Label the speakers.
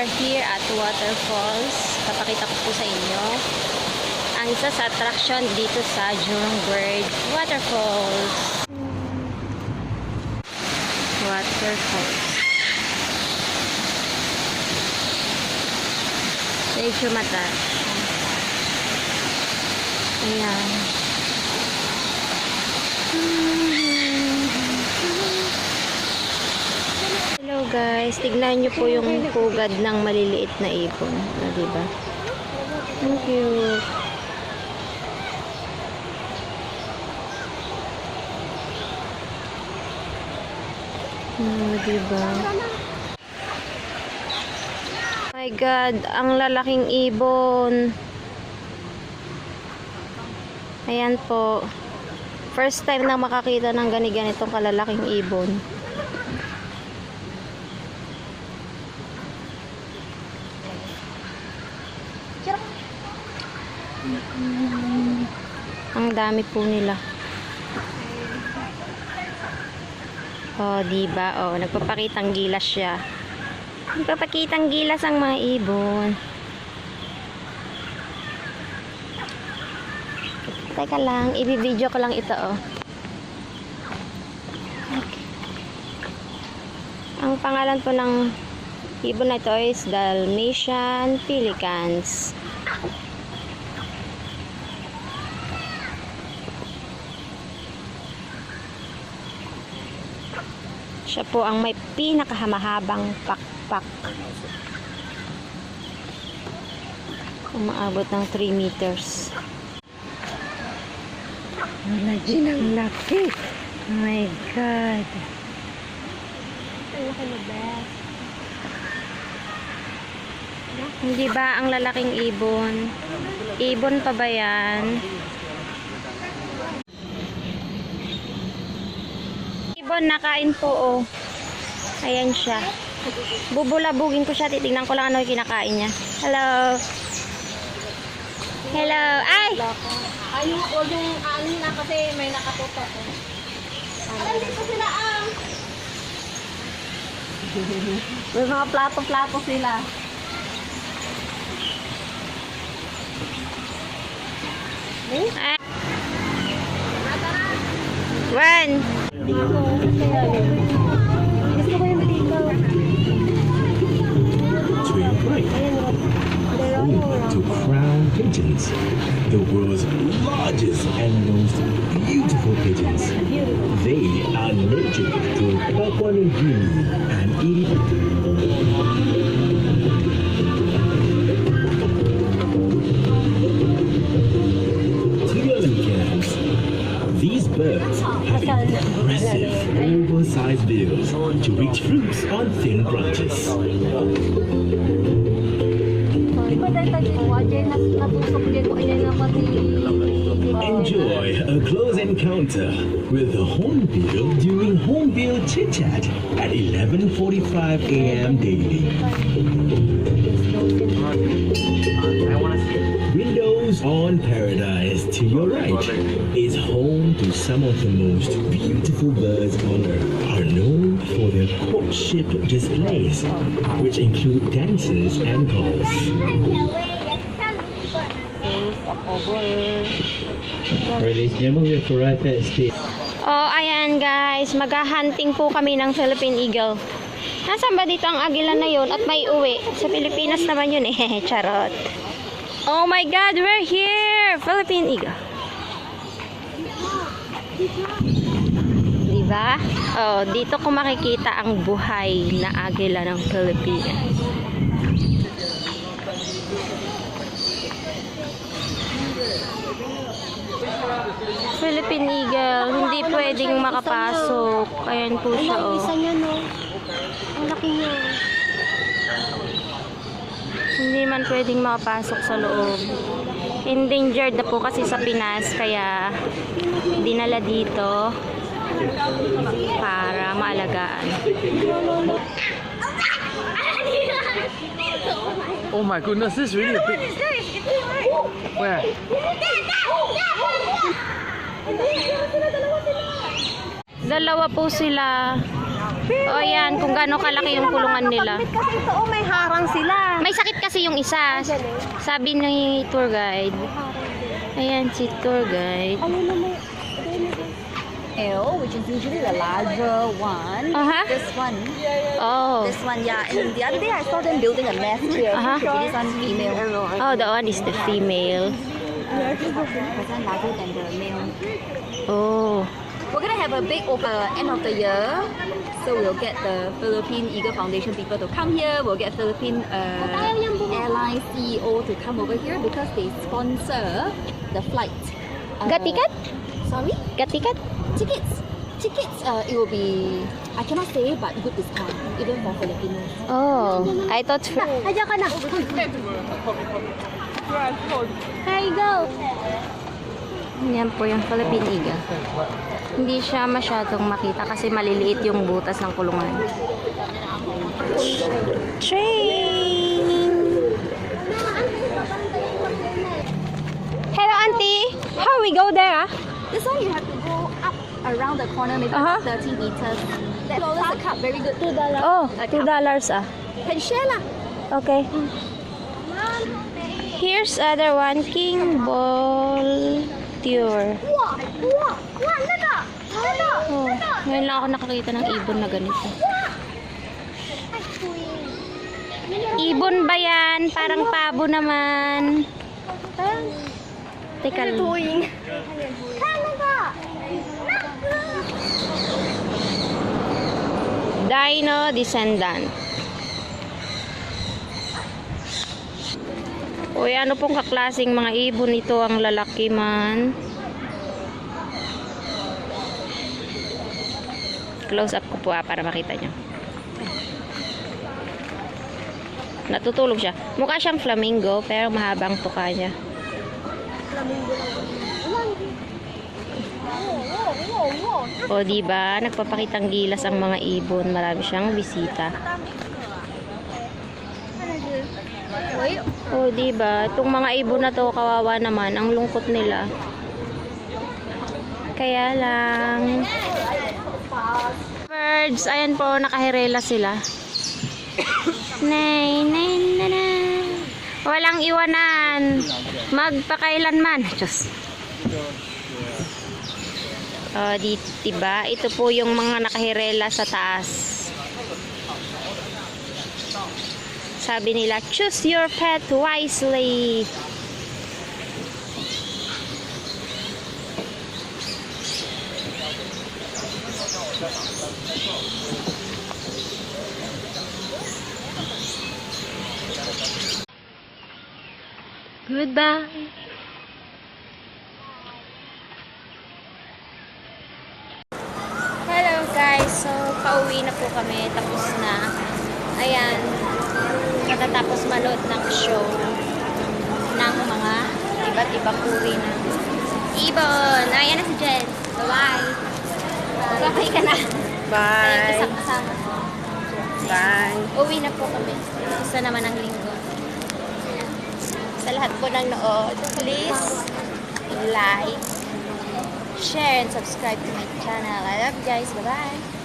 Speaker 1: are here at waterfalls. Papakita ko po sa inyo ang isa sa attraction dito sa Jurong Bird Waterfalls. Waterfalls. Medyo mata. Ayan. Hello guys, tignan nyo po yung pugad ng maliliit na ibon. Diba? Thank you. Diba? My God, ang lalaking ibon. Ayan po. First time na makakita ng ganitong kalalaking ibon. Ang dami po nila. Oh, diba? Oh, nagpapakitang gilas siya. Nagpapakitang gilas ang mga ibon. Teka lang, i-video ko lang ito, oh. Okay. Ang pangalan po ng ibon na ito is Dalmatian Pelicans. Siya po ang may pinakahamahabang pakpak. Umaabot ng 3 meters. Imagine ang laki. Oh my God. Ang laki na ba? Hindi ba ang lalaking ibon? Ibon pa ba yan? Ibon, nakain po, oh. Ayan siya. Bubulabugin ko siya. Titignan ko lang ano yung kinakain niya. Hello. Hello. Ay!
Speaker 2: Ay, yung ano na kasi may nakatutok. Alam dito sila ang. May mga plato-plato sila.
Speaker 1: Ay. One.
Speaker 2: Gusto ko yung dito.
Speaker 3: To your right, home to crown pigeons, the world's largest and most beautiful pigeons. They are allergic to Papua New Guinea and eat to your left, these birds have impressive, oversized bills to reach fruits on thin branches. Enjoy a close encounter with the hornbill during hornbill chit chat at 11:45 a.m. daily. Windows on Paradise to your right is home to some of the most beautiful birds on earth. Are known for their courtship displays, which include dances and calls.
Speaker 1: Oh, ayan guys. Maghahunting po kami ng Philippine Eagle. Nasaan ba dito ang agila na yun? At may uwi. Sa Pilipinas naman yun eh. Charot. Oh my God, we're here! Philippine Eagle. Diba? Oh, dito ko makikita ang buhay na agila ng Pilipinas. Philippine Eagle, hindi pwedeng makapasok. Ayan po siya, oh.
Speaker 2: Isa niya, no? Ang laki niya.
Speaker 1: Hindi man pwedeng makapasok sa loob. Endangered na po kasi sa Pinas, kaya dinala dito para maalagaan.
Speaker 4: Oh my goodness, this is really a big. Where?
Speaker 1: Dalawa po sila. O yan, kung gaano kalaki yung kulungan nila.
Speaker 2: Kasi ito, oh, may harang sila.
Speaker 1: May sakit kasi yung isa. Sabi ni tour guide. Ayan si tour guide.
Speaker 2: L, which is usually the larger one.
Speaker 1: Uh-huh.
Speaker 2: This one.
Speaker 1: Oh.
Speaker 2: This one, yeah. And the other day I saw them building a nest here.
Speaker 1: Uh-huh.
Speaker 2: This one female.
Speaker 1: Oh, that one is the female.
Speaker 2: This one larger than the male.
Speaker 1: Oh.
Speaker 2: We're gonna have a big end of the year. So we'll get the Philippine Eagle Foundation people to come here. We'll get Philippine airline CEO to come over here because they sponsor the flight.
Speaker 1: Gatikat?
Speaker 2: Sorry?
Speaker 1: Gatikat?
Speaker 2: Tickets. It will be, I cannot say, but good discount, even for Filipinos.
Speaker 1: Oh. I thought...
Speaker 2: Aja ka na. There you go.
Speaker 1: Yan po yung Philippine Eagle. Hindi siya masyadong makita kasi maliliit yung butas ng kulungan. Train! Hello, auntie! How we go there, ah?
Speaker 2: This one you have to go up around the corner, maybe
Speaker 1: Uh-huh.
Speaker 2: 30 meters. That's $2 a cup, very good.
Speaker 1: Oh, $2 ah.
Speaker 2: Can share lah.
Speaker 1: Okay. Here's other one, King Ball Tour. Oh, ngayon lang ako nakakita ng ibon na ganito. Ibon ba yan? Parang pabo naman. Teka lang. Dino Descendant. Uy, ano pong kaklaseng mga ibon ito? Ang lalaki man. Close up ko po para makita nyo. Natutulog siya. Mukha siyang flamingo pero mahabang tuka niya. O diba, nagpapakitang gilas ang mga ibon. Marami siyang bisita. O diba, itong mga ibon na to kawawa naman. Ang lungkot nila. Kaya lang. Birds, ayan po, nakahirela sila. Nay, nay, nay, nay. Walang iwanan. Magpakailanman. Diyos. Diba? Ito po yung mga nakahirela sa taas. Sabi nila, choose your pet wisely. Goodbye. Hello guys, so pauwi na po kami, tapos na. Ayan, matatapos manood ng show ng mga iba't ibang uri ng ibon. Ayan na si Jen. Bye-bye. Sabay ka na.
Speaker 2: Bye.
Speaker 1: Ayan, kasama.
Speaker 2: Bye.
Speaker 1: Uwi na po kami. Isa naman ang linggo. Sa lahat po ng nood, please like, share, and subscribe to my channel. I love you guys. Bye-bye.